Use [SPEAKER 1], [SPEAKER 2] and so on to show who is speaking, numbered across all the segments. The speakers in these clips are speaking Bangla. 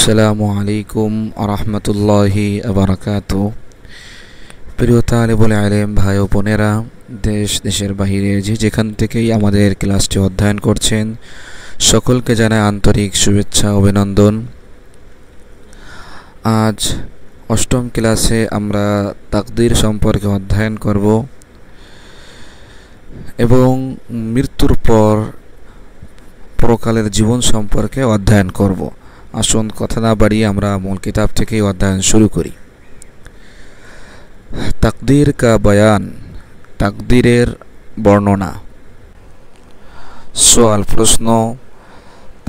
[SPEAKER 1] আসসালামু আলাইকুম আরহামতুল্লাহি আবরাকাতু। প্রিয় তালিবুল ইলম ভাই ও বোনেরা, দেশের বাহিরে যেখান থেকেই আমাদের ক্লাসটি অধ্যয়ন করছেন, সকলকে জানাই আন্তরিক শুভেচ্ছা অভিনন্দন। আজ অষ্টম ক্লাসে আমরা তাকদীর সম্পর্কে অধ্যয়ন করব এবং মৃত্যুর পর পরকালের জীবন সম্পর্কে অধ্যয়ন করব। আসুন কথা না বাড়িয়ে আমরা মূল কিতাব থেকে অধ্যয়ন শুরু করি। তাকদীর কা বয়ান, তাকদীরের বর্ণনা। সওয়াল প্রশ্ন,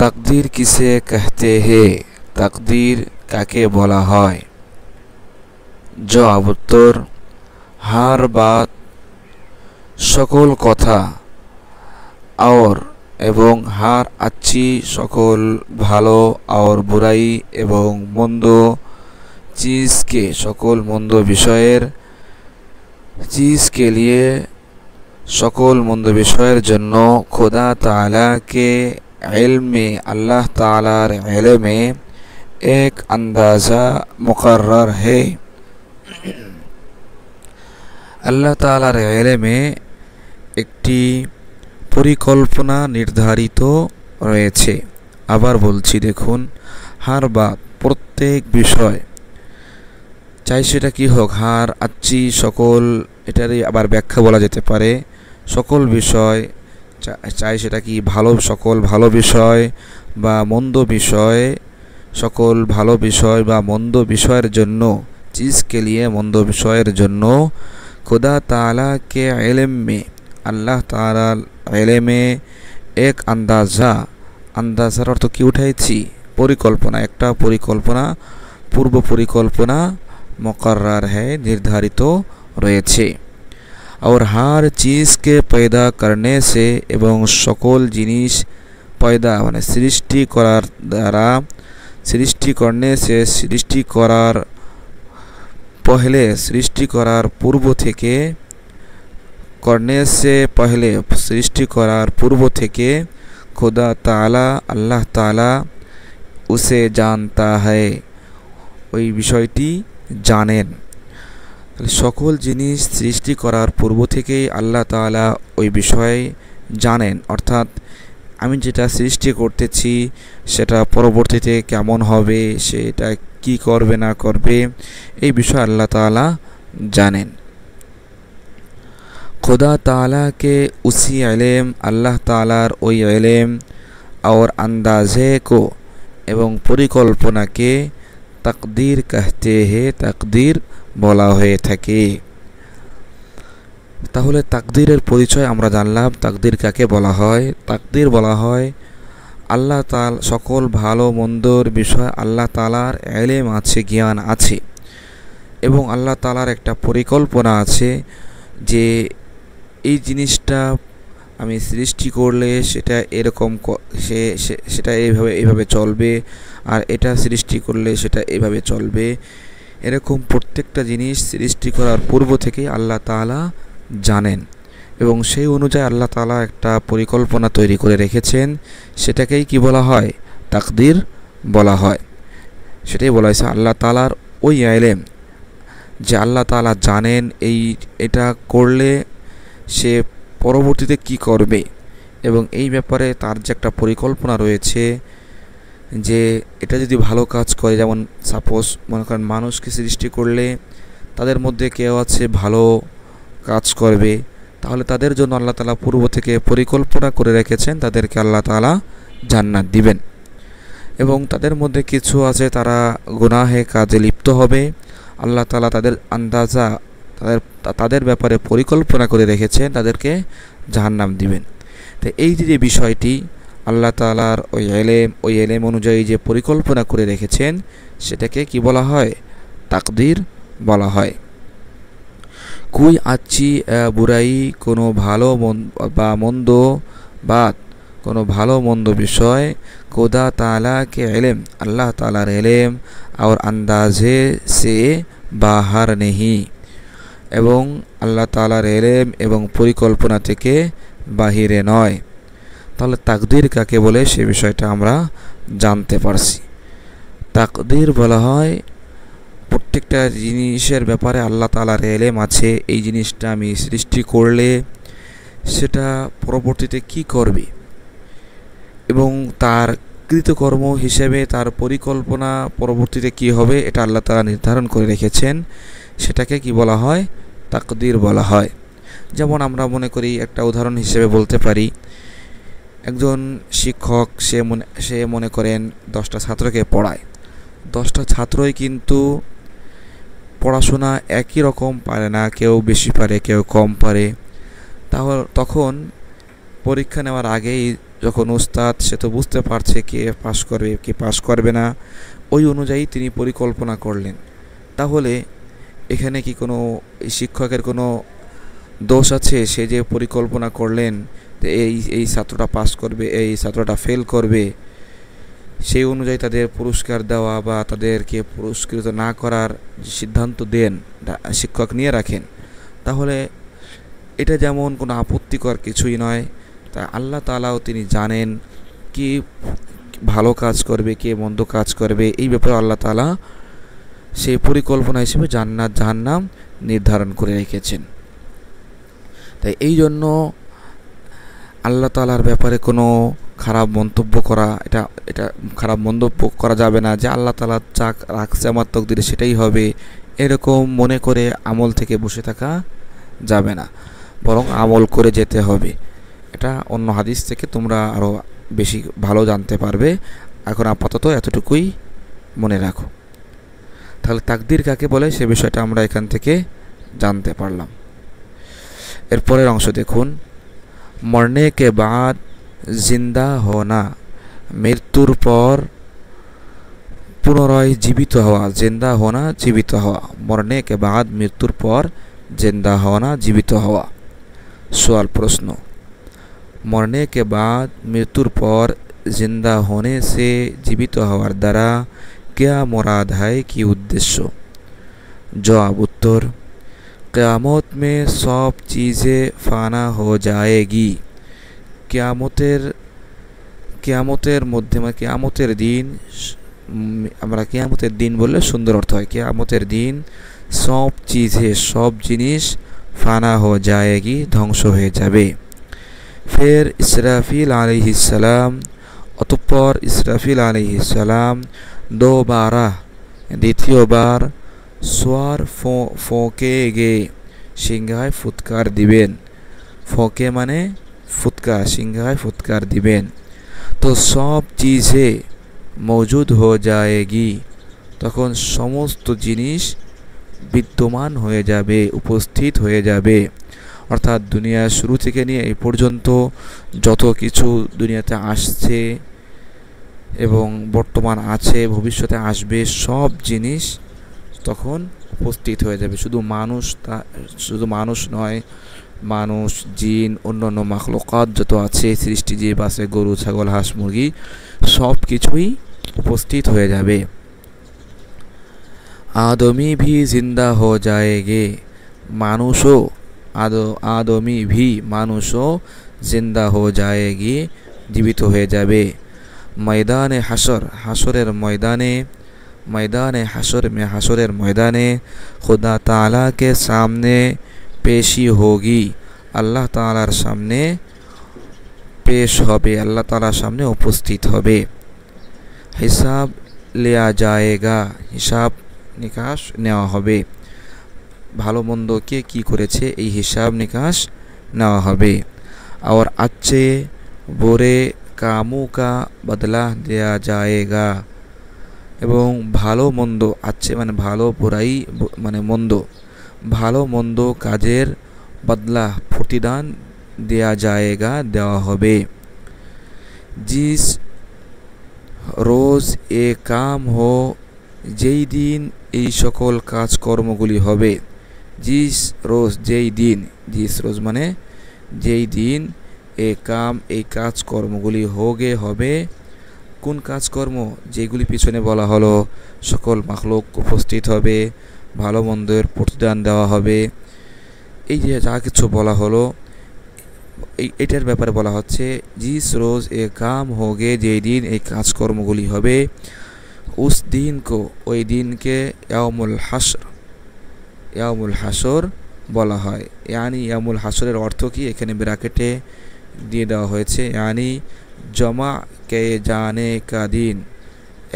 [SPEAKER 1] তাকদীর কিসে कहते हैं, তাকদীর কাকে বলা হয়? জবাব উত্তর, হার বাত, সকল কথা, और এবং হার अच्छी সকল ভালো, और बुराई এবং মন্দ, चीज़के সকল মন্দ বিষয়ের, चीज़ के लिए সকল মন্দ বিষয়ের জন্য, खुदा ताला के इल्म में अल्लाह तालार इल्म में एक अंदाज़ा मुकर्रर है, अल्लाह तालार इल्म में একটি পরিকল্পনা নির্ধারিত রয়েছে। আবার বলছি, দেখুন, হার বা প্রত্যেক বিষয়, চাই সেটা কি হোক, হার আচ্ছি সকল, এটারই আবার ব্যাখ্যা বলা যেতে পারে, সকল বিষয়, চাই সেটা কি ভালো, সকল ভালো বিষয় বা মন্দ বিষয়, সকল ভালো বিষয় বা মন্দ বিষয়ের জন্য, চিজকে লিয়ে মন্দ বিষয়ের জন্য, खुदा ताला के इल्म में আল্লাহ তাআলার ইলমে এক আন্দাজা, আন্দাজার অর্থ কি উঠাইছি, পরিকল্পনা, একটা পরিকল্পনা, পূর্ব পরিকল্পনা, মুকর্রর है, নির্ধারিত রয়েছে। और हर चीज़ के पैदा करने से, এবং সকল জিনিস পয়দা মানে সৃষ্টি করার দ্বারা, সৃষ্টি করনে সে, সৃষ্টি করার পহলে, সৃষ্টি করার পূর্ব থেকে, करने से पहले, सृष्टि करार पूर्व থেকে, खुदा ताला अल्लाह ताला उसे जानता है, ওই বিষয়টি জানেন। সকল জিনিস সৃষ্টি করার পূর্ব থেকেই আল্লাহ তাআলা ওই বিষয়ে জানেন, অর্থাৎ আমি যেটা সৃষ্টি করতেছি সেটা পরবর্তীতে কেমন হবে, সেটা কি করবে না করবে, এই বিষয়ে আল্লাহ তাআলা জানেন। खुदा ताला के उसी इल्म, अल्लाह तालार ওই इल्म और अंदाज़े को এবং পরিকল্পনাকে তাকদীর कहते हैं, তাকদীর বলা হয়ে থাকে। তাহলে তাকদীরের পরিচয় আমরা জানলাম। তাকদীর কাকে বলা হয়? তাকদীর বলা হয় আল্লাহ তাআলা সকল ভালো মন্দর বিষয় আল্লাহ তাআলার ইলম আছে, জ্ঞান আছে, এবং আল্লাহ তাআলার একটা পরিকল্পনা আছে যে এই জিনিসটা আমি সৃষ্টি করলে সেটা এরকম, সেটা এইভাবে চলবে, আর এটা সৃষ্টি করলে সেটা এইভাবে চলবে। এরকম প্রত্যেকটা জিনিস সৃষ্টি করার পূর্ব থেকেই আল্লাহ তাআলা জানেন, এবং সেই অনুযায়ী আল্লাহ তাআলা একটা পরিকল্পনা তৈরি করে রেখেছেন। সেটাকেই কি বলা হয়? তাকদীর বলা হয়। সেটাই বলা হয়েছে আল্লাহ তাআলার ওই ইলম, যে আল্লাহ তাআলা জানেন এটা করলে সে পরবর্তীতে কি করবে, এবং এই ব্যাপারে তার যে একটা পরিকল্পনা রয়েছে, যে এটা যদি ভালো কাজ করে, যেমন সাপোজ মনে করেন মানুষকে সৃষ্টি করলে তাদের মধ্যে কেউ আছে ভালো কাজ করবে, তাহলে তাদের জন্য আল্লাহ তাআলা পূর্ব থেকে পরিকল্পনা করে রেখেছেন, তাদেরকে আল্লাহ তাআলা জান্নাত দিবেন। এবং তাদের মধ্যে কিছু আছে তারা গুনাহে কাজে লিপ্ত হবে, আল্লাহ তাআলা তাদের আন্দাজা, তাদের ব্যাপারে পরিকল্পনা করে রেখেছেন, তাদেরকে জাহান্নাম দিবেন। তো এই যে বিষয়টি আল্লাহ তাআলার ওই ইলম অনুযায়ী যে পরিকল্পনা করে রেখেছেন, সেটাকে কি বলা হয়? তাকদীর বলা হয়। কোই আচ্ছি বুরাই, কোনো ভালো বা মন্দ বাত, কোনো ভালো মন্দ বিষয়, खुदा ताला के इल्म, अल्लाह तालार इल्म और अंदाज़े से बाहर नहीं, এবং আল্লাহ তাআলার ইলম এবং পরিকল্পনা থেকে বাহিরে নয়। তাহলে তাকদীর কাকে বলে সে বিষয়টা আমরা জানতে পারছি। তাকদীর বলা হয় প্রত্যেকটা জিনিসের ব্যাপারে আল্লাহ তাআলার ইলম আছে। এই জিনিসটা আমি সৃষ্টি করলে সেটা পরবর্তীতে কি করবে এবং তার কৃতকর্ম হিসেবে তার পরিকল্পনা পরবর্তীতে কি হবে এটা আল্লাহ তাআলা নির্ধারণ করে রেখেছেন। সেটাকে কি বলা হয়? তাকদীর বলা হয়। যেমন আমরা মনে করি, একটা উদাহরণ হিসেবে বলতে পারি, একজন শিক্ষক সে মনে করেন 10টা ছাত্রকে পড়ায়। 10টা ছাত্রই কিন্তু পড়াশোনা একই রকম পারে না, কেউ বেশি পারে কেউ কম পারে। তখন পরীক্ষা নেওয়ার আগেই যখন উস্তাদ সে তো বুঝতে পারছে কে পাস করবে কে পাস করবে না, ওই অনুযায়ী তিনি পরিকল্পনা করলেন। তাহলে এখানে কি কোনো শিক্ষকের কোনো দোষ আছে? সে যে পরিকল্পনা করলেন এই ছাত্রটা পাস করবে, এই ছাত্রটা ফেল করবে, সেই অনুযায়ী তাদের পুরস্কার দেওয়া বা তাদেরকে পুরস্কৃত না করার সিদ্ধান্ত দেন শিক্ষক নিয়ে রাখেন, তাহলে এটা যেমন কোনো আপত্তিকর কিছুই নয়। তা আল্লাহ তাআলাও তিনি জানেন কি ভালো কাজ করবে কে মন্দ কাজ করবে। এই ব্যাপারে আল্লাহ তাআলা সেই পরিকল্পনা হিসেবে জান্নাত জাহান্নাম নির্ধারণ করে রেখেছেন। তাই এই জন্য আল্লাহ তাআলার ব্যাপারে কোনো খারাপ মন্তব্য করা, এটা খারাপ মন্তব্য করা যাবে না যে আল্লাহ তাআলা যা রাখছে আমার তকদিরে সেটাই হবে, এরকম মনে করে আমল থেকে বসে থাকা যাবে না, বরং আমল করে যেতে হবে। এটা অন্য হাদিস থেকে তোমরা আরও বেশি ভালো জানতে পারবে। এখন আপাতত এতটুকুই মনে রাখো। তাহলে তাকদীর কাকে বলে সে বিষয়টা আমরা এখান থেকে জানতে পারলাম। এরপরের অংশ দেখুন, মরনে কে বাদ জিন্দা হোনা, মৃত্যুর পর পুনরায় জীবিত হওয়া। জিন্দা হোনা জীবিত হওয়া, মরনে কে বাদ মৃত্যুর পর জিন্দা হোনা জীবিত হওয়া। सवाल प्रश्न, मरने के बाद मृत्युर पर जिंदा होने से जीवित हওয়ার দ্বারা क्या मुराद है कि उद्देश्य? जवाब उत्तर, क़यामत में सब चीज़ें फाना हो जाएगी। কিয়ামতের মধ্যে মানে কিয়ামতের দিন, আমরা কিয়ামতের দিন বললে সুন্দর অর্থ হয়। কিয়ামতের দিন সব চিজে সব জিনিস ফানা हो जाएगी, ধ্বংস হয়ে যাবে। फिर इसराफिल अलैहिस्सलाम, অতঃপর ইসরাফিল अलैहिस्सलाम दोबारा দ্বিতীয়বার সোয়ার ফোঁকেগে সিংহায় ফুৎকার দিবেন। ফোঁকে মানে ফুৎকার, সিংহায় ফুৎকার দিবেন। তো সব চিজে মौजूद हो जाएगी, তখন সমস্ত জিনিস বিদ্যমান হয়ে যাবে, উপস্থিত হয়ে যাবে। অর্থাৎ দুনিয়ার শুরু থেকে নিয়ে এই পর্যন্ত যত কিছু দুনিয়াতে আসছে এবং বর্তমান আছে ভবিষ্যতে আসবে সব জিনিস তখন উপস্থিত হয়ে যাবে। শুধু মানুষ নয়, মানুষ জিন অন্যান্য মাখলুকাত যত আছে সৃষ্টিজীব আছে, গরু ছাগল হাঁস মুরগি সব কিছুই উপস্থিত হয়ে যাবে। आदमी भी जिंदा हो जाएंगे, मानुषो आदमी भी मानुषो जिंदा हो जाएगी, जीवित हो जाबे। मैदान हशर, हशरेर मैदाने हशर में हशरेर मैदाने खुदा ताला के सामने पेशी होगी, अल्लाह तालार सामने पेश होबे, अल्लाह तालार सामने उपस्थित होबे। हिसाब लिया जाएगा, हिसाब निकाश नेওয়া হবে। ভালো মন্দ কে কি করেছে এই হিসাব নিকাশ নেওয়া হবে। और अच्छे बुरे कामों का बदला दिया जाएगा, এবং ভালো মন্দ अच्छे মানে ভালো, বুরাই মানে মন্দ, ভালো মন্দ কাজের বদলা প্রতিদান দেয়া जाएगा দেওয়া হবে। जिस रोज एक काम हो, যেই দিন এই সকল কাজকর্মগুলি হবে। জিস রোজ যেই দিন, জিস রোজ মানে যেই দিন এ কাম এই কাজকর্মগুলি হবে। কোন কাজকর্ম? যেগুলি পিছনে বলা হলো সকল মাখলুক উপস্থিত হবে, ভালো মন্দের প্রতিদান দেওয়া হবে। এই যে যা কিছু বলা হলো এটার ব্যাপারে বলা হচ্ছে জিস রোজ এ কাম হোগে, যেই দিন এই কাজকর্মগুলি হবে। उस दिन को ওই দিনকে ইয়াউমুল হাসর বলা হয়। ইয়ানি ইয়াউমুল হাসরের অর্থ কি এখানে ব্র্যাকেটে দিয়ে দেওয়া হয়েছে, ইয়ানি জমা কে জানে কা দিন,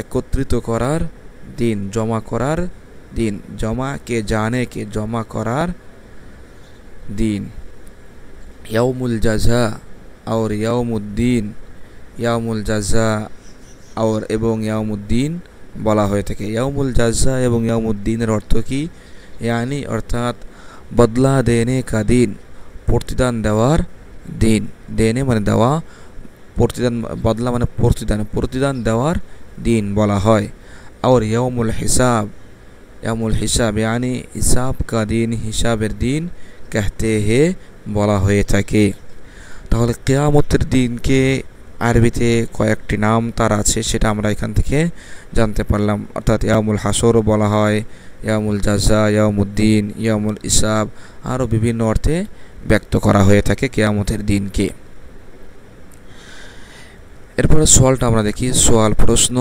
[SPEAKER 1] একত্রিত করার দিন, জমা করার দিন, জমা কে জানে কে জমা করার দিন। ইয়াউমুল জাযা और ইয়াউমুদ্দিন, ইয়াউমুল জাযা और এবং ইয়াউমুদ্দিন বলা হয়ে থাকে। ইয়াউমুল জাযা এবং ইয়াউমুদ্দিনের অর্থ কি, ইয়ানি অর্থাৎ বদলা দেনে কা দিন, প্রতিদান দেওয়ার দিন। দেনে মানে দেওয়া, প্রতিদান, বদলা মানে প্রতিদান, প্রতিদান দেওয়ার দিন বলা হয়। और ইয়াউমুল হিসাব, ইয়াউমুল হিসাব ইয়ানি হিসাব কা দিন, হিসাবের দিন कहते हैं বলা হয়ে থাকে। তাহলে কিয়ামতের দিনকে আরবিতে কয়েকটি নাম তার আছে, সেটা আমরা এখান থেকে জানতে পারলাম। অর্থাৎ ইয়াউমুল হাসরও বলা হয়, ইয়াউমুল জাযা, ইয়াউমুদ্দিন, ইয়াউমুল হিসাব, আরও বিভিন্ন অর্থে ব্যক্ত করা হয়ে থাকে কিয়ামতের দিনকে। এরপরে সওয়ালটা আমরা দেখি। সওয়াল প্রশ্ন,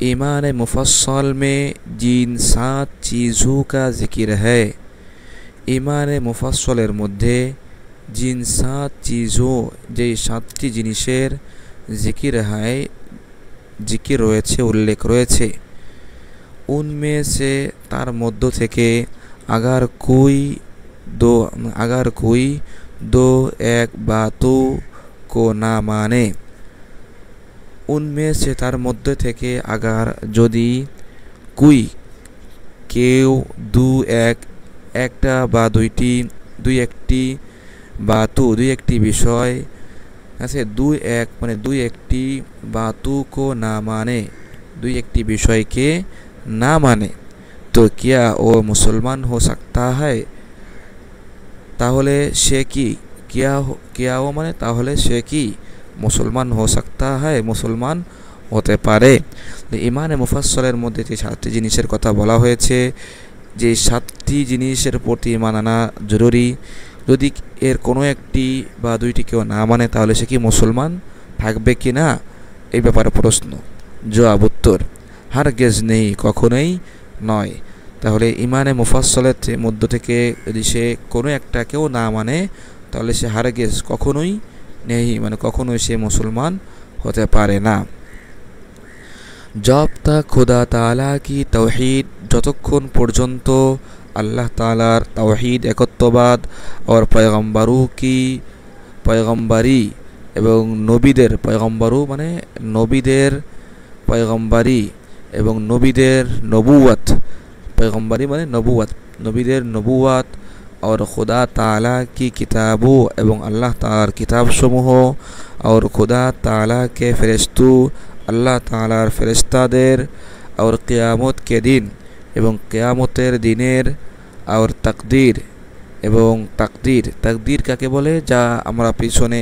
[SPEAKER 1] ईमान मुफस्सल में जिन 7 चीज़ों का जिक्र है, ईमान मुफस्सलेर मध्य जिन 7 चीज़ों जे 7टी जिनिसेर जिकिर है, जिकिर रयेछे, उल्लेख रयेछे, उनमें से तार मध्य थेके अगर कोई दो एक बातों को ना माने, उनमें से तार मध्य थेके अगर यदि कोई केउ दो एक एकटा बा दुइटी दुई एकटी बातु दुई एकटी विषय আছে, দুই এক মানে দুই একটি बातों को ना माने, दुई एकटी विषय के ना माने, तो क्या वो मुसलमान हो सकता है? ताहले से की क्या वो माने ताहले से की मुसलमान हो सकता है, मुसलमान होते पारे। ইমানে মুফাসসলের মধ্যে যে 7টি জিনিসের কথা বলা হয়েছে, যে 7টি জিনিসের প্রতি ঈমান আনা জরুরি, যদি এর কোনো একটি বা দুইটি কেউ না মানে তাহলে সে কি মুসলমান থাকবে কি না, এই ব্যাপারে প্রশ্ন। জবাব উত্তর, হারগিজ নেই, কখনোই নয়। তাহলে ইমানে মুফাসসলের মধ্য থেকে যদি সে কোনো একটা কেউ না মানে তাহলে সে হারগিজ কখনোই নেই, মানে কখনোই সে মুসলমান হতে পারে না। जब तक खुदा ताला की तौहीद, যতক্ষণ পর্যন্ত আল্লাহ তাআলার তাওহীদ, একত্ববাদ, और पैगम्बरों की पैगम्बरी এবং নবীদের, पैगम्बरों মানে নবীদের पैगम्बरी এবং নবীদের নবুয়ত, पैगम्बरी মানে নবুয়ত, নবীদের নবুয়ত, और खुदा ताला की किताबों एवं अल्लाह तालार किताब समूह, और खुदा ताला के फरिश्तों, अल्लाह तालार फरिश्तादेर, और क़ियामत के दिन एवं क़ियामतेर दिनेर, और तकदीर एवं तकदीर, तकदीर काके बोले जा आमरा पिछने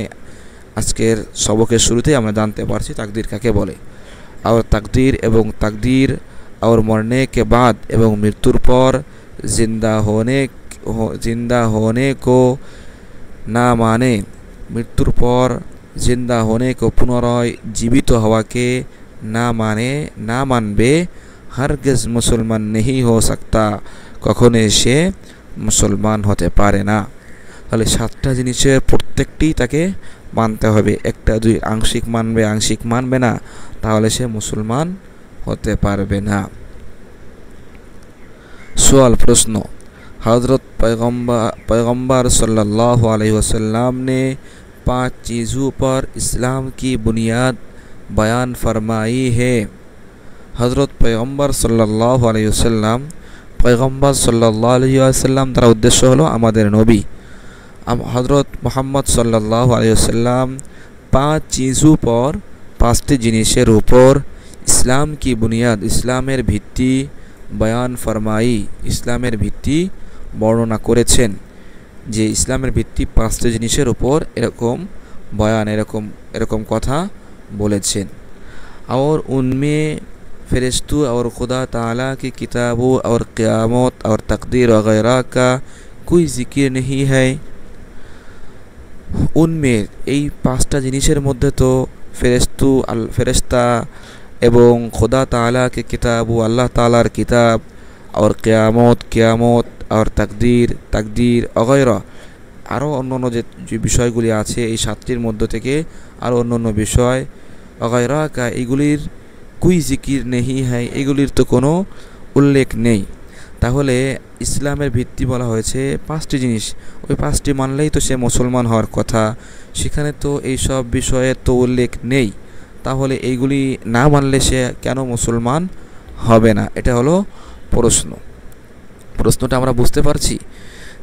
[SPEAKER 1] आजकेर सबकेर शुरूते आमरा जानते पारछि तकदीर काके बोले। और तकदीर एवं तकदीर, और मरने के बाद एवं मृत्युर पर जिंदा होने को ना माने, मृत्युर पर जिंदा होने को पुनराय जीवित हवा के ना माने, ना मानबे, हरगिज मुसलमान नहीं हो सकता, कखनो से मुसलमान होते पारे ना। তাহলে 7টা জিনিসের প্রত্যেকটি তাকে মানতে হবে, একটা দুই আংশিক মানবে, আংশিক মানবে না, তাহলে সে মুসলমান হতে পারবে না। सवाल प्रश्न, हज़रत पैगम्बर सल्लल्लाहु अलैहि वसल्लम ने 5 चीज़ों पर इस्लाम की बुनियाद बयान फरमाई है। हज़रत पैगम्बर सल्लल्लाहु अलैहि वसल्लम, पैगम्बर सल्लल्लाहु अलैहि वसल्लम तार उद्देश्य हलो आमादेर नबी हज़रत मुहम्मद सल्लल्लाहु अलैहि वसल्लम 5 चीज़ों पर, 5टी जिनिसेर ऊपर इस्लाम की बुनियाद, इस्लामेर भित्ति बयान फरमाई, इस्लामेर भित्ति বর্ণনা করেছেন, যে ইসলামের ভিত্তি 5টি জিনিসের উপর এরকম বয়ান, এরকম কথা বলেছেন। और उनमें फरिश्तों और खुदा ताला की किताबों और क़यामत और तकदीर वगैरह का कोई जिक्र नहीं है। उनमें এই 5টা জিনিসের মধ্যে তো ফেরেশতা এবং खुदा ताला के किताब व अल्लाह तालार किताब और क़यामत और तकदीर वगैरह আরও অন্যান্য যে বিষয়গুলি আছে এই 7টির মধ্য থেকে আরও অন্যান্য বিষয় वगैरह का এগুলির কোই জিকির নেই হ্যায়, এগুলির তো কোনো উল্লেখ নেই। তাহলে ইসলামের ভিত্তি বলা হয়েছে 5টি জিনিস, ওই 5টি মানলেই তো সে মুসলমান হওয়ার কথা। সেখানে তো এই সব বিষয়ে তো উল্লেখ নেই, তাহলে এইগুলি না মানলে সে কেন মুসলমান হবে না? এটা হলো প্রশ্নটা আমরা বুঝতে পারছি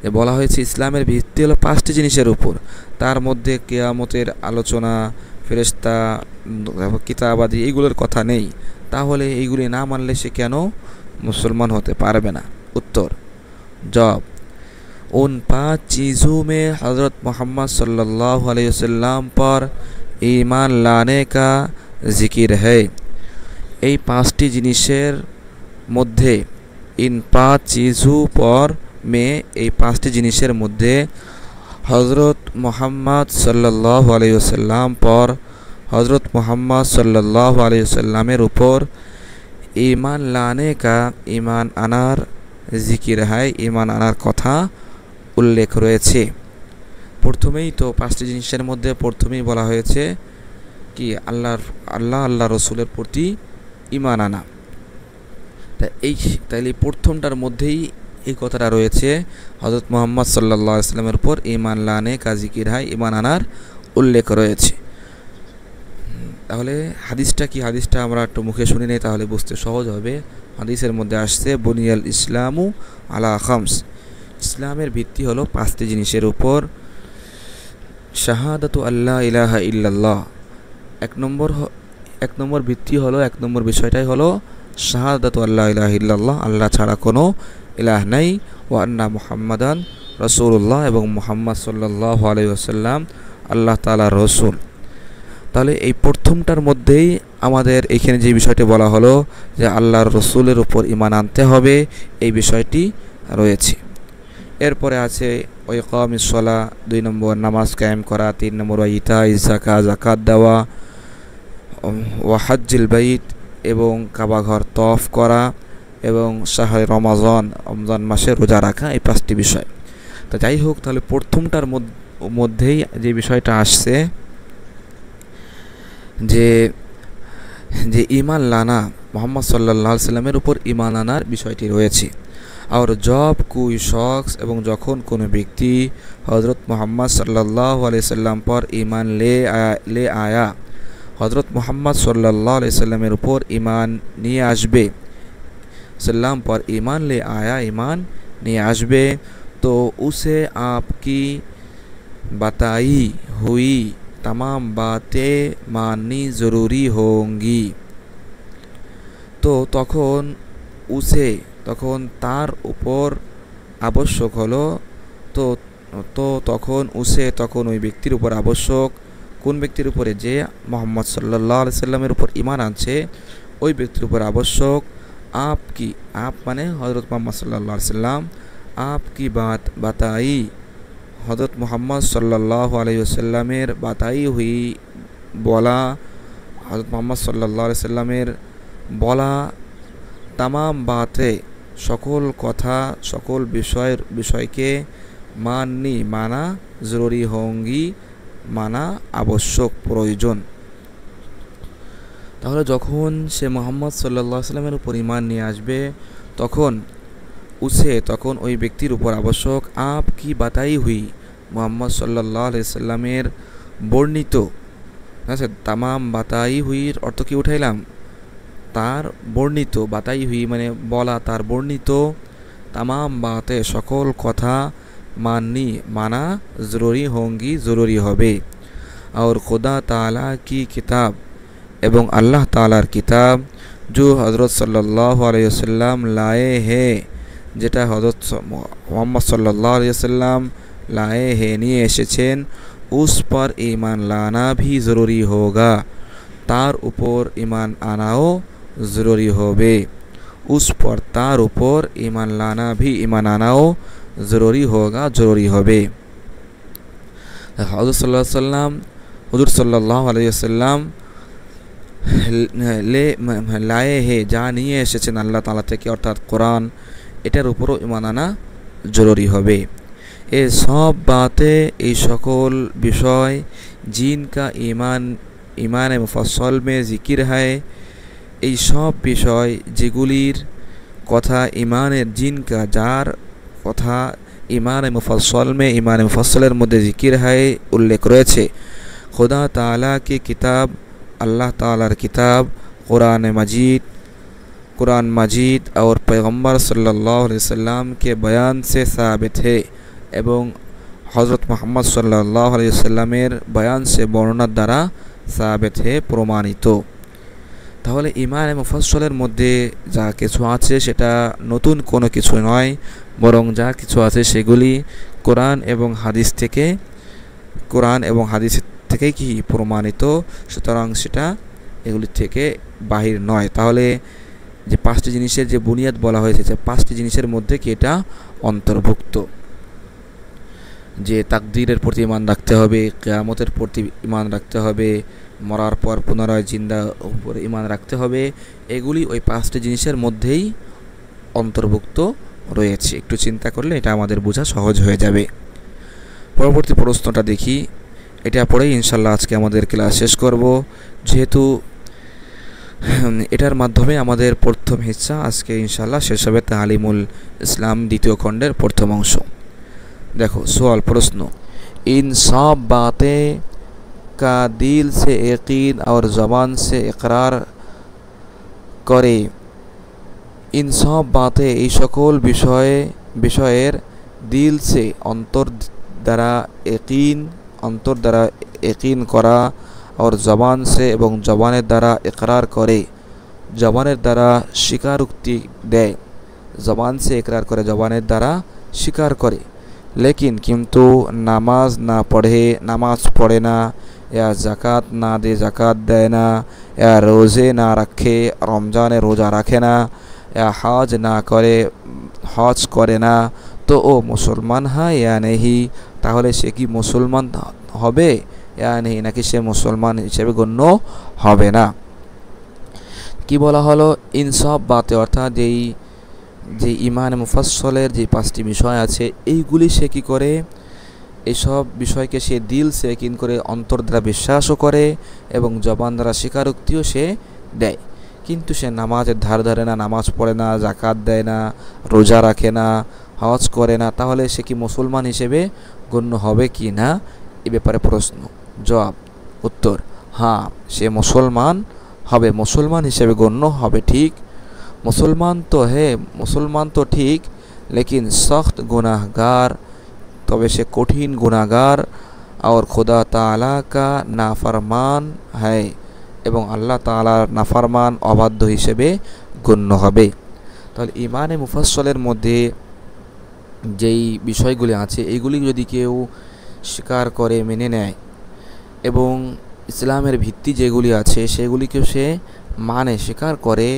[SPEAKER 1] যে বলা হয়েছে ইসলামের ভিত্তি হলো 5টি জিনিসের উপর, তার মধ্যে কিয়ামতের আলোচনা, ফেরেশতা, কিতাব আদি এইগুলোর কথা নেই। তাহলে এইগুলি না মানলে সে কেন मुसलमान होते पारबे ना? उत्तर जवाब, उन 5 चीज़ों में हज़रत मोहम्मद सल्लल्लाहु अलैहि वसल्लम पर ईमान लाने का जिक्र है। এই 5টি জিনিসের মধ্যে इन 5 चीज़ों पर में এই 5টি জিনিসের মধ্যে हज़रत मोहम्मद सल्लल्लाहु अलैहि वसल्लम पर हज़रत मोहम्मद सल्लल्लाहु अलैहि वसल्लमेर ऊपर ईमान लाने का ईमान आनार जिकिर है, ईमान आनार कथा उल्लेख रयेछे। प्रथमेई तो 5टी जिनिसेर मध्य प्रथमेई बला हयेछे कि आल्लाह रसूलेर प्रति ईमान आना। ताइले प्रथमटार मध्येई এই কথাটা রয়েছে হযরত মুহাম্মদ সাল্লাল্লাহু আলাইহি ওয়াসাল্লামের উপর ঈমান লানে কা জিকির হয়, ঈমান আনার উল্লেখ রয়েছে। তাহলে হাদিসটা কি, হাদিসটা আমরা একটু মুখে শুনে নেই তাহলে বুঝতে সহজ হবে। হাদিসের মধ্যে আসছে বুনিয়াল ইসলামু আলা খামস, ইসলামের ভিত্তি হলো 5টি জিনিসের উপর। শাহাদাতু আল্লা ইলাহা ইল্লাল্লাহ, এক নম্বর ভিত্তি হলো, এক নম্বর বিষয়টাই হলো শাহাদাতু আল্লা ইলাহা ইল্লাল্লাহ, আল্লাহ ছাড়া কোনো ইলাহ নাই, ওয়া আন্না মুহাম্মাদান রাসূলুল্লাহ, এবং মুহাম্মদ সাল্লাল্লাহু আলাইহি ওয়াসাল্লাম আল্লাহ তাআলার রাসূল। তাহলে এই প্রথমটার মধ্যেই আমাদের এখানে যে বিষয়টি বলা হলো যে আল্লাহর রসুলের উপর ঈমান আনতে হবে, এই বিষয়টি রয়েছে। এরপরে আছে ইকামিস সালাহ, 2 নম্বর নামাজ কায়েম করা, 3 নম্বর ইতাইজ যাকাত দেওয়া, ওয়া হজ্জুল বাইত, এবং কাবা ঘর তওয়াফ করা, এবং শাহরে রমজান মাসে রোজা রাখা, এই 5টি বিষয়। তো যাই হোক, তাহলে প্রথমটার মধ্যেই যে বিষয়টা আসছে যে ईमान लाना, मोहम्मद सल्लल्लाहु अलैहि वसल्लमेर ऊपर ईमान आनार বিষয়টি রয়েছে। और जब कोई शख्स एवं যখন কোনো ব্যক্তি হযরত মুহাম্মদ सल्लल्लाहु अलैहि वसल्लम पर ईमान ले आया, हज़रत मोहम्मद सल्लल्लाहु अलैहि वसल्लमेर ऊपर ईमान নিয়ে আসবে, सल्लम पर ईमान ले आया, ईमान নিয়ে আসবে, तो उसे आपकी बताई हुई तमाम बातें माननी ज़रूरी होंगी। तो তখন তার উপর আবশ্যক হলো, তখন ওই ব্যক্তির উপর আবশ্যক, কোন ব্যক্তির উপরে? যে মুহাম্মদ সাল্লাল্লাহু আলাইহি সাল্লামের উপর ঈমান আনছে, ওই ব্যক্তির উপর আবশ্যক आप মানে হযরত মুহাম্মদ সাল্লাল্লাহু আলাইহি সাল্লাম, आपकी बात बताई, हज़रत मोहम्मद सल्लल्लाहु अलैहि वसल्लमेर बताई हुई बोला, हज़रत मोहम्मद सल्लल्लाहु अलैहि वसल्लमेर बोला तमाम बातें, सकल कथा, सकल विषय के माननी माना जरूरी होंगी, माना आवश्यक प्रयोजन। তাহলে যখন সে মুহাম্মদ সাল্লাল্লাহু আলাইহি ওয়াসাল্লামের উপর ঈমান নিয়ে আসবে, তখন ওই ব্যক্তির উপর আবশ্যক আপ কি বাতাই হুই, মুহাম্মদ সাল্লাল্লাহু আলাইহি ওয়াসাল্লামের বর্ণিত, আচ্ছা তামাম বাতাই হুইর অর্থ কি উঠাইলাম? তার বর্ণিত, বাতাই হুই মানে বলা, তার বর্ণিত তামাম বাতে, সকল কথা, মানা জরুরি হোঙ্গি, জরুরি হবে। और खुदा ताला की किताब, এবং আল্লাহ তাআলার কিতাব, जो हज़रत सल्लल्लाहु अलैहि वसल्लम लाए हैं, যেটা হযরত মুহাম্মদ সাল্লাল্লাহু আলাইহি ওয়াসাল্লাম लाए हैं নিয়ে এসেছেন, उस पर ईमान लाना भी ज़रूरी होगा, তার উপর ঈমান আনাও জরুরি হবে। उस पर তার উপর ঈমান লানা भी, ঈমান আনাও জরুরি होगा, জরুরি হবে। হুজুর সাল্লাল্লাহু আলাইহি ওয়াসাল্লাম লায়ে হে, যা নিয়ে এসেছেন আল্লাহ তাআলা থেকে অর্থাৎ কোরআন, এটার উপরও ঈমান আনা জরুরি হবে। এ সব বাতে, এই সকল বিষয় জিনকা ईमान मुफस्सल में जिक्र है, এই সব বিষয় যেগুলির কথা ইমানের জিনকা, যার কথা ইমান মুফাসসলের মধ্যে জিকির হয়, উল্লেখ রয়েছে। खुदा ताला की किताब, अल्लाह तालार किताब कुरान मजीद और पैगम्बर सल्लल्लाहु अलैहि वसल्लम के बयान से साबित है, एवं हज़रत मोहम्मद सल्लल्लाहु अलैहि वसल्लमेर बयान से বর্ণনার দ্বারা সাবিত হে, প্রমাণিত। তাহলে ইমানে মুফাসসলের মধ্যে যা কিছু আছে সেটা নতুন কোনো কিছু নয়, বরং যা কিছু আছে সেগুলি কোরআন এবং হাদিস থেকেই কি প্রমাণিত, সুতরাং সেটা এগুলি থেকে বাহির নয়। তাহলে যে পাঁচটি জিনিসের যে বুনিয়াদ বলা হয়েছে, যে পাঁচটি জিনিসের মধ্যে কি এটা অন্তর্ভুক্ত, যে তাকদীরের প্রতি ঈমান রাখতে হবে, কিয়ামতের প্রতি ঈমান রাখতে হবে, মরার পর পুনরায় জিন্দা উপরে ঈমান রাখতে হবে, এগুলি ওই পাঁচটি জিনিসের মধ্যেই অন্তর্ভুক্ত রয়েছে। একটু চিন্তা করলে এটা আমাদের বোঝা সহজ হয়ে যাবে। পরবর্তী প্রশ্নটা দেখি, এটা পড়েই ইনশাল্লাহ আজকে আমাদের ক্লাস শেষ করব, যেহেতু এটার মাধ্যমে আমাদের প্রথম হিস্সা আজকে ইনশাল্লাহ শেষ হবে, তালিমুল ইসলাম দ্বিতীয় খণ্ডের প্রথম অংশ। देखो सवाल प्रश्न, इन सब बातें का दिल से यकीन और ज़बान से इकरार करे, इन सब बातें এই সকল বিষয়ের দিল সে অন্তর দ্বারা यकीन করা, और ज़बान से এবং জবানের দ্বারা ইকরার করে, জবানের দ্বারা স্বীকারোক্তি দেয়, জবান সে ইকরার করে, জবানের দ্বারা স্বীকার করে। लेकिन किंतु नामाज पढ़े ना, या ज़कात ना दे, ज़कात दे ना, या रोज़े ना रखे, रमज़ाने रोज़ा रखे ना, या हज ना करे, हज करे ना, तो ओ मुसलमान है या नहीं, ताहले से कि मुसलमान होबे या नहीं, नाकि से मुसलमान हिसेबे गण्य होबे ना। कि बला हलो इन सब बातें, अर्थात যে ইমানে মুফাসসলের যে পাঁচটি বিষয় আছে, এইগুলি সে কী করে, এইসব বিষয়কে সে দিল সে কিন করে, অন্তর দ্বারা বিশ্বাসও করে এবং জবান দ্বারা স্বীকারোক্তিও সে দেয়, কিন্তু সে নামাজের ধার ধারে না, নামাজ পড়ে না, জাকাত দেয় না, রোজা রাখে না, হজ করে না, তাহলে সে কি মুসলমান হিসেবে গণ্য হবে কি না, এ ব্যাপারে প্রশ্ন। জবাব, উত্তর, হ্যাঁ, সে মুসলমান হবে, মুসলমান হিসেবে গণ্য হবে, ঠিক। मुसलमान तो ठीक, लेकिन सख्त गुनाहगार, तबे से कठिन गुनाहगार, और खुदा ताला का नाफरमान है, एवं अल्लाह तालार नाफरमान अबाध्य हिसेबे गण्य हबे। ताहले ईमाने मुफाससलेर मध्य जेई विषयगुली आछे, एगुली यदि केउ स्वीकार करे, मेने नेय, एवं इस्लामेर भित्ति जेगुली आछे सेगुलिके से माने, स्वीकार करे,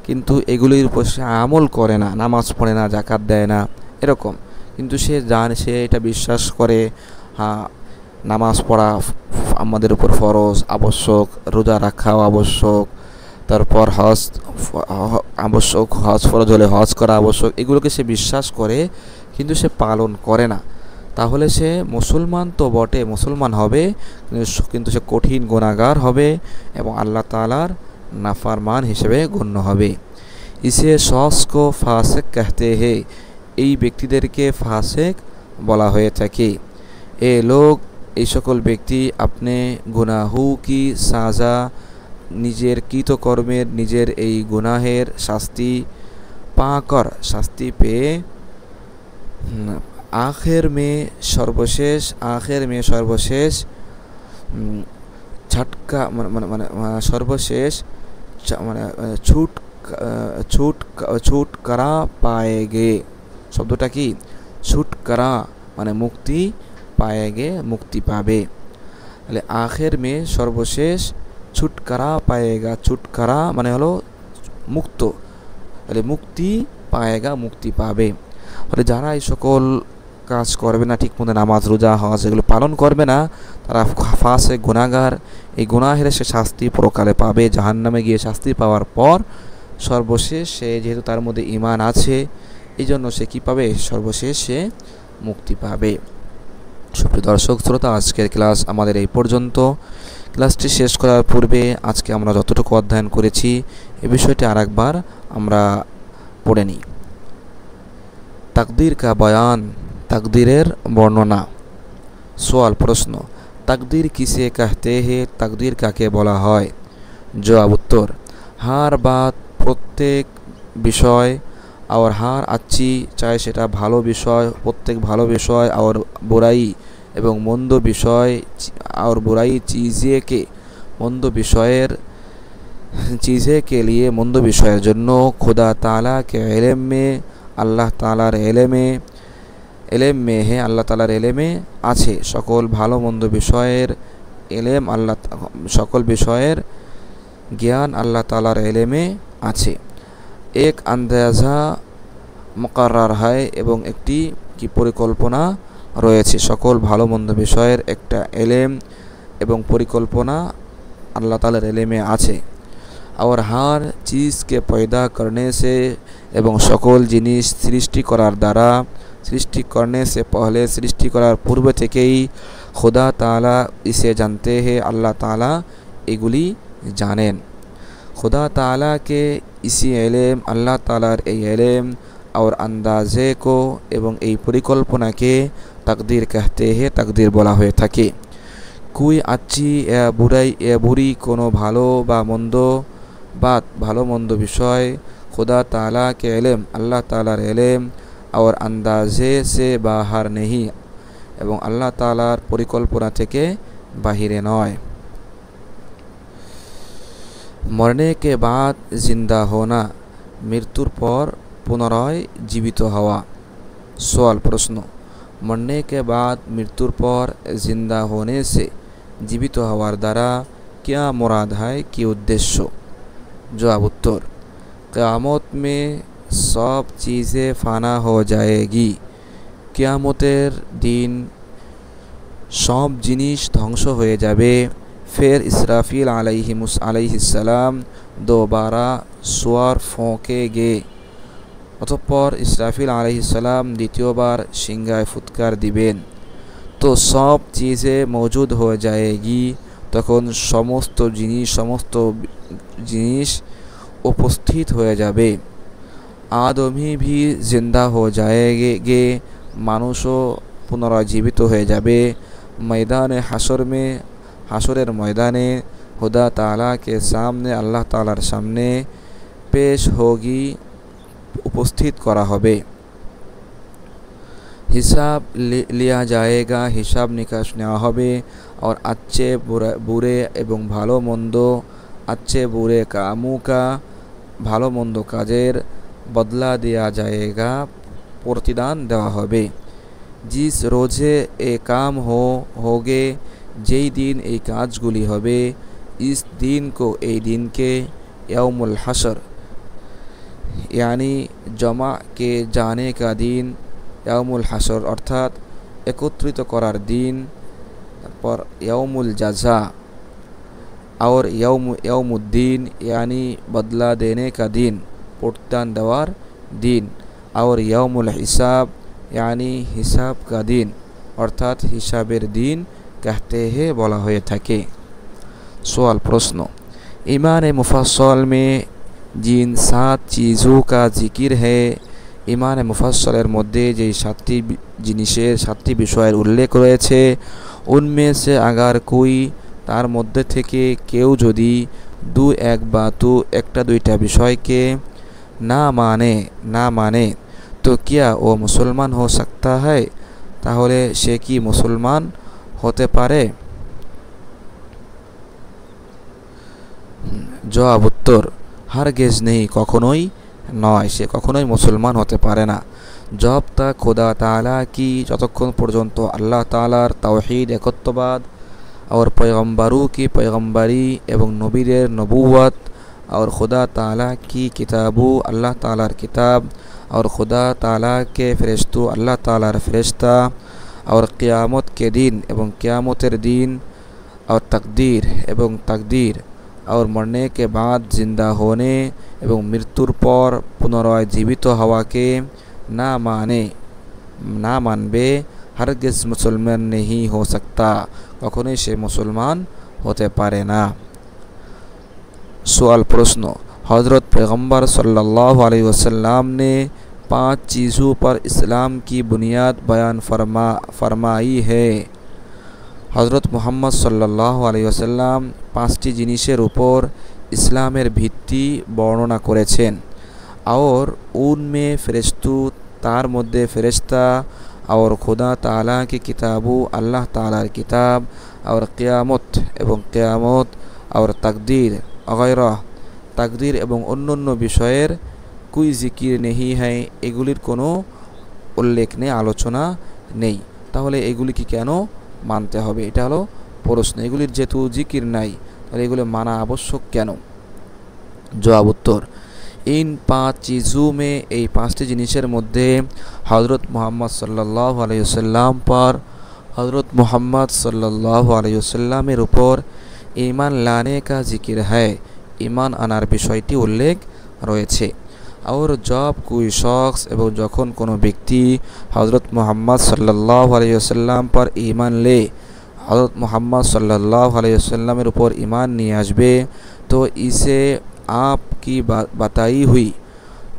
[SPEAKER 1] কিন্তু এগুলির উপর সে আমল করে না, নামাজ পড়ে না, জাকাত দেয় না, এরকম, কিন্তু সে জানে, সে এটা বিশ্বাস করে, হ্যাঁ নামাজ পড়া আমাদের উপর ফরজ, আবশ্যক, রোজা রাখাও আবশ্যক, তারপর হজ আবশ্যক, হজ ফরজ হলে হজ করা আবশ্যক, এগুলোকে সে বিশ্বাস করে কিন্তু সে পালন করে না, তাহলে সে মুসলমান তো বটে, মুসলমান হবে, কিন্তু সে কঠিন গুনাহগার হবে এবং আল্লাহ তাআলার नाफरमान हिसेबे गण्य हबे। इसे शख्स को फासिक कहते हैं, এই ব্যক্তিদেরকে ফাসিক বলা হয়ে থাকে। এ লোক, এই সকল ব্যক্তি আপনি গুনাহু কি সাজা, নিজের কৃতকর্মের, নিজের এই গুনাহের শাস্তি পাকর, শাস্তি পেয়ে आखिर में सर्वशेष झटका सर्वशेष छुटकारा पाएंगे। शब्दटा कि छुटकारा माने मुक्ति पाएंगे, मुक्ति पाबे। आखिर में सर्वशेष छुटकारा पाएगा, छुटकारा माने हलो मुक्त, मुक्ति पाएगा, मुक्ति पाबे। যারা এই সকল কাজ করবে না, ঠিকমতো নামাজ রোজা হজ এগুলো পালন করবে না, তারা ফাসিক গুনাহগার। এই গুনাহের সে শাস্তি পরকালে পাবে, জাহান্নামে গিয়ে শাস্তি পাওয়ার পর সর্বশেষ সে যেহেতু তার মধ্যে ঈমান আছে এই জন্য সে কী পাবে, সর্বশেষ সে মুক্তি পাবে। সুপ্রিয় দর্শক শ্রোতা, আজকের ক্লাস আমাদের এই পর্যন্ত। ক্লাসটি শেষ করার পূর্বে আজকে আমরা যতটুকু অধ্যয়ন করেছি এই বিষয়টি আরেকবার আমরা পড়ে নিই। তাকদীর কা বয়ান, তাকদীরের বর্ণনা। সওয়াল, প্রশ্ন, তাকদীর কিসে कहते हैं, তাকদীর কাকে বলা হয়? জবাব, উত্তর, হার বাত, প্রত্যেক বিষয়, और হার अच्छी, চাই সেটা ভালো বিষয়, প্রত্যেক ভালো বিষয়, और বুরাই এবং মন্দ বিষয়, और বুরাই চিজে কে, মন্দ বিষয়ের চিজে কে লিয়ে, মন্দ বিষয়ের জন্য, খুদা তাআলা কে ইলম में, আল্লাহ তাআলার ইলমে, ইলম में है, আল্লাহ তাআলার ইলমে আছে, সকল ভালো মন্দ বিষয়ের ইলম, আল্লাহ সকল বিষয়ের জ্ঞান আল্লাহ তাআলার ইলমে আছে। এক আন্দাজা মুকাররার হয়, এবং একটি কি পরিকল্পনা রয়েছে, সকল ভালো মন্দ বিষয়ের একটা ইলম এবং পরিকল্পনা আল্লাহ তাআলার ইলমে আছে। और हर चीज़ के पैदा करने से, এবং সকল জিনিস সৃষ্টি করার দ্বারা, সৃষ্টি করने से पहले, সৃষ্টি করার পূর্ব থেকেই, खुदा ताला इसे जानते हैं, আল্লাহ তাআলা এগুলি জানেন। खुदा ताला के इसी इल्म, আল্লাহ তাআলার এই ইলম, और अंदाज़े को, এবং এই পরিকল্পনাকে তাকদীর कहते हैं, তাকদীর বলা হয়ে থাকে। कोई अच्छी या बुराई, या बुरी কোনো ভালো বা মন্দ बात, ভালো মন্দ বিষয়, खुदा ताला के इल्म, আল্লাহ তাআলার ইলম, और अंदाज़े से बाहर नहीं, এবং আল্লাহ তাআলার পরিকল্পনা থেকে বাহিরে নয়। মরনে কে বাদ জিন্দা হোনা, মৃত্যুর পর পুনরায় জীবিত হওয়া। সওয়াল, প্রশ্ন, মরনে কে বাদ, মৃত্যুর পর, জিন্দা হোনে সে, জীবিত হওয়ার দ্বারা, क्या मुराद है, কি উদ্দেশ্য? জবাব, উত্তর, क़यामत में सब चीज़ें फ़ाना हो जाएगी, কিয়ামতের দিন সব জিনিস ধ্বংস হয়ে যাবে। फिर इसराफिल अलैहिस्सलाम दोबारा सुअर फोंकेंगे, অতঃপর ইসরাফিল আলাইহিসসালাম দ্বিতীয়বার সিংহায় ফুৎকার দিবেন। তো সব চিজে মौजूद हो जाएगी, তখন সমস্ত জিনিস উপস্থিত হয়ে যাবে। আদমি ভি জিন্দা হো जाएंगे, মানুষও পুনরায় জীবিত হয়ে যাবে। ময়দানে হাসর মে, হাসরের ময়দানে, खुदा ताला के सामने, আল্লাহ তাআলার সামনে, পেশ হোগি, উপস্থিত করা হবে। হিসাব লিয়া जाएगा, হিসাব নিকাশ নেওয়া হবে। और अच्छे बुरे এবং ভালো মন্দ, अच्छे बुरे कामों का, ভালো মন্দ কাজের বদলা দেয়া जाएगा, প্রতিদান দেওয়া হবে। जिस रोज़े ए काम होगे, যেই দিন এই কাজগুলি হবে, इस दिन को, এই দিনকে, यौमुल हशर, यानी जमा के जाने का दिन, यौमुल हशर अर्थात একত্রিত করার দিন, তারপর यौमुल जज़ा, और यौमुद्दीन, यानी बदला देने का दिन, প্রতিদান দেওয়ার দিন, और यौमुल हिसाब, यानी हिसाब का दिन, अर्थात हिसाबेर दिन कहते हैं, বলা হয়ে থাকে। सवाल, प्रश्न, ईमान मुफस्सल में जिन 7 चीज़ों का जिक्र है, ईमान मुफस्सलेर মধ্যে যে 7টি জিনিসের 7টি বিষয়ের উল্লেখ রয়েছে, उनमें से अगर कोई, তার মধ্যে থেকে কেউ যদি, দু এক বা একটা দুইটা বিষয়কে না মানে, तो क्या वो मुसलमान हो सकता है, তাহলে সে কি মুসলমান হতে পারে? জবাব, উত্তর, হারগিজ নেই, কখনোই নয়, সে কখনোই মুসলমান হতে পারে না। जब तक खुदा ताला की, যতক্ষণ পর্যন্ত আল্লাহ তাআলার তাওহীদ, একত্ববাদ, और पैगम्बरों की पैगम्बरी, এবং নবীদের নবুয়ত, और खुदा ताला की किताबों, আল্লাহ তাআলার কিতাব, और खुदा ताला के फरिश्तों अल्लाह तालार फरिश्ता और क़यामत के दिन एवं क़यामतेर दिन और तकदीर और मरने के बाद जिंदा होने एवं मृत्युर पर पुनराय जीवित हवा के ना मानबे हरगिज़ मुसलमान नहीं हो सकता, कखनोई से मुसलमान होते पारे ना। सवाल प्रश्न, हज़रत पैगम्बर सल्लल्लाहु अलैहि वसल्लम ने 5 चीज़ों पर इस्लाम की बुनियाद बयान फरमाई है। हज़रत मुहम्मद सल्लल्लाहु अलैहि वसल्लम 5टी जिनिसेर ऊपर इस्लामेर भित्ति बर्णना करेছেন और उनमें फरिश्तों तार मध्य फरिश्ता और खुदा ताला की किताबों अल्लाह तालार किताब और क़यामत और तकदीर वगैरह तकदीर एवं अन्यान्य विषयेर कोई जिकिर नहीं है, एगुलिर कोनो उल्लेख नेই, आलोचना নেই। তাহলে এগুলি কি কেন মানতে হবে, এটা হলো প্রশ্ন। এগুলির যেহেতু জিকির নাই তাহলে এগুলো মানা আবশ্যক কেন? জবাব উত্তর, इन 5 चीज़ों में এই 5টি জিনিসের মধ্যে হযরত মুহাম্মদ সাল্লাল্লাহু আলাইহি ওয়াসাল্লাম पर हज़रत मोहम्मद सल्लल्लाहु अलैहि वसल्लमेर ऊपर ईमान लाने का जिक्र है, ईमान आनार विषयटी उल्लेख रयेछे। और जब कोई शख्स एवं जखन कोनो व्यक्ति हज़रत मोहम्मद सल्लल्लाहु अलैहि वसल्लम पर ईमान ले हज़रत मोहम्मद सल्लल्लाहु अलैहि वसल्लमेर ऊपर ईमान निये आसबे तो इसे आपकी बताई हुई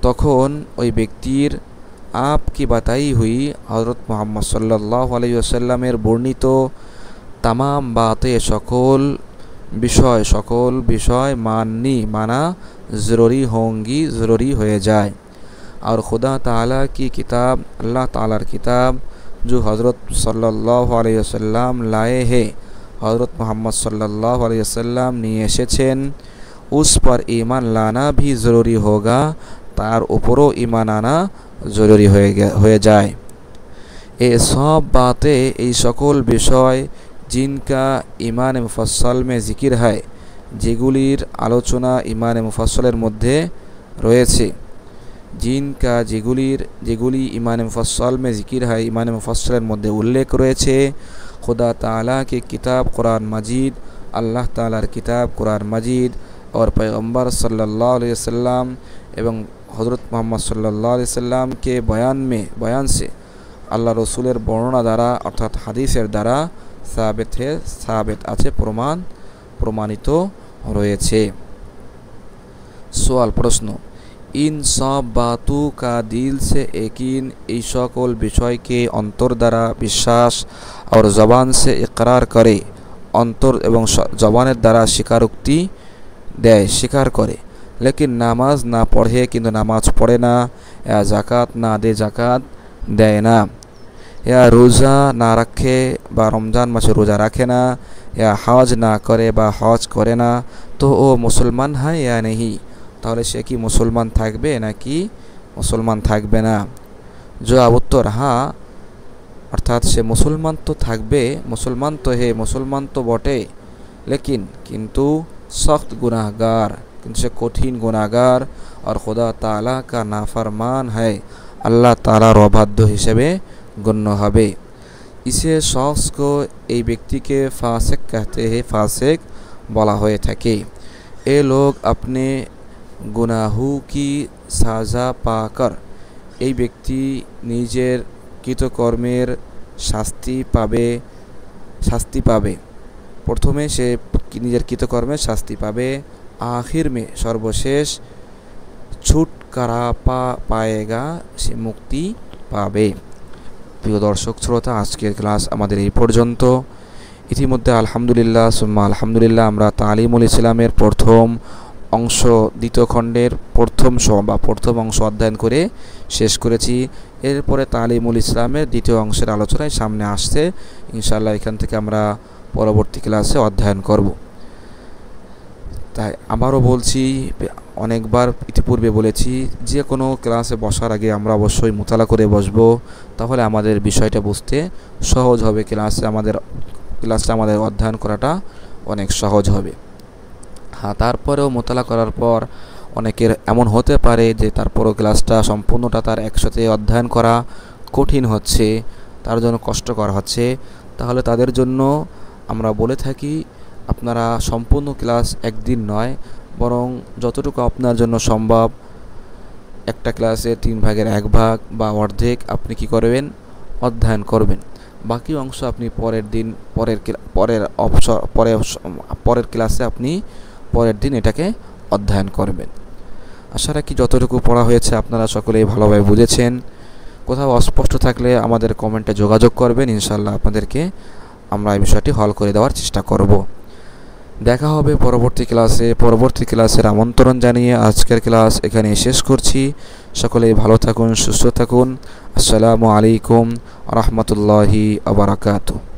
[SPEAKER 1] तखन ओई व्यक्तिर आपकी बताई हुई हज़रत मोहम्मद सल्लल्लाहु अलैहि वसल्लमेर बर्णित तमाम बातें सकल विषय माना ज़रूरी होंगी, ज़रूरी हो जाए। और खुदा ताला की किताब अल्लाह तालार किताब जो हज़रत सल्लल्लाहु अलैहि वसल्लम लाए हैं, हज़रत मोहम्मद सल्लल्लाहु अलैहि वसल्लम निये एसेছেন, उस पर ईमान लाना भी ज़रूरी होगा, तार ऊपरों ईमान आना ज़रूरी हो जाए। ये सब बातें ये सकल विषय जिनका ईमान मुफस्सल में जिकिर है, जेगुलिर आलोचना ईमान मुफस्सलेर मध्य रयेछे, जेगुली ईमान मुफस्सल में जिकिर है, ईमान मुफस्सलेर मध्य उल्लेख रयेछे। खुदा ताला की किताब कुरान मजीद, अल्लाह तालार किताब कुरान मजीद और पैगम्बर सल्लल्लाहु अलैहि वसल्लम एवं हज़रत मोहम्मद सल्लल्लाहु अलैहि वसल्लम के बयान से अल्लाह रसूलेर बर्णना द्वारा अर्थात हादिसेर द्वारा साबित आछे, प्रमाणित रयेछे। सवाल प्रश्न, इन सब बातों का दिल से यकीन এই সকল বিষয়কে অন্তর দ্বারা বিশ্বাস और जबान से इकरार करे, अंतर एवं जबानेर द्वारा स्वीकार करे, लेकिन नामाज ना पढ़े किन्तु नामाज पढ़े ना, या जाकात ना दे जाकात देय ना, या रोज़ा ना रखे बा रमजान मासे रोज़ा रखे ना, या हज ना करे बा हज करे ना, तो वो मुसलमान है या नहीं? তাহলে সে কি মুসলমান থাকবে নাকি মুসলমান থাকবে না? জবাব উত্তর, हाँ, अर्थात से मुसलमान तो থাকবে, मुसलमान तो बटे, लेकिन किंतु सख्त गुनाहगार, किंतु से कठिन गुनाहगार और खुदा ताला का नाफरमान है, अल्लाह ताला अबाध्य हिसेबे गण्य हबे। इसे शख्स को এই ব্যক্তিকে फासिक कहते हैं, फासिक বলা হয়ে থাকে। ये लोग अपने गुनाहों की सज़ा पाकर এই ব্যক্তি নিজের কৃতকর্মের শাস্তি পাবে। प्रथमे से निजेर कृतकर्मेर शास्ति पाबे, आखिर में सर्वशेष छुटकारा पाएगा, से मुक्ति पाबे। प्रिय दर्शक श्रोता, आजकेर क्लास आमादेर এই পর্যন্ত। ইতিমধ্যে আলহামদুলিল্লাহ সুম্মা আলহামদুলিল্লাহ আমরা তালিমুল ইসলামের প্রথম অংশ দ্বিতীয় খণ্ডের প্রথম অংশ অধ্যয়ন করে শেষ করেছি। এরপরে তালিমুল ইসলামের দ্বিতীয় অংশের আলোচনায় সামনে আসছে ইনশাআল্লাহ। এখান থেকে আমরা পরবর্তী ক্লাসে অধ্যয়ন করব। তাই আবারও বলছি, অনেকবার ইতিপূর্বে বলেছি, যে কোনো ক্লাসে বসার আগে আমরা অবশ্যই মুতালা করে বসবো, তাহলে আমাদের বিষয়টা বুঝতে সহজ হবে, ক্লাসটা আমাদের অধ্যয়ন করাটা অনেক সহজ হবে। हाँ, তারপরেও মোতালা করার পর অনেকের এমন হতে পারে যে তার পুরো ক্লাসটা সম্পূর্ণটা তার একসাথে অধ্যয়ন করা কঠিন হচ্ছে, তার জন্য কষ্টকর হচ্ছে। তাহলে তাদের জন্য আমরা বলে থাকি আপনারা সম্পূর্ণ ক্লাস একদিন নয়, বরং যতটুকু আপনার জন্য সম্ভব একটা ক্লাসে 3 ভাগের 1 ভাগ বা অর্ধেক আপনি কি করবেন, অধ্যয়ন করবেন। বাকি অংশ আপনি পরের দিন পরের ক্লাসে আপনি পরের দিন এটাকে অধ্যয়ন করবেন। আশা রাখি যতটুকু পড়া হয়েছে আপনারা সকলেই ভালোভাবে বুঝেছেন। কোথাও অস্পষ্ট থাকলে আমাদের কমেন্টে যোগাযোগ করবেন, ইনশাআল্লাহ আপনাদেরকে আমরা এই বিষয়টি হল করে দেওয়ার চেষ্টা করব। দেখা হবে পরবর্তী ক্লাসের আমন্ত্রণ জানিয়ে আজকের ক্লাস এখানে শেষ করছি। সকলেই ভালো থাকুন, সুস্থ থাকুন। আসসালামু আলাইকুম রাহমাতুল্লাহি ওয়া বারাকাতুহু।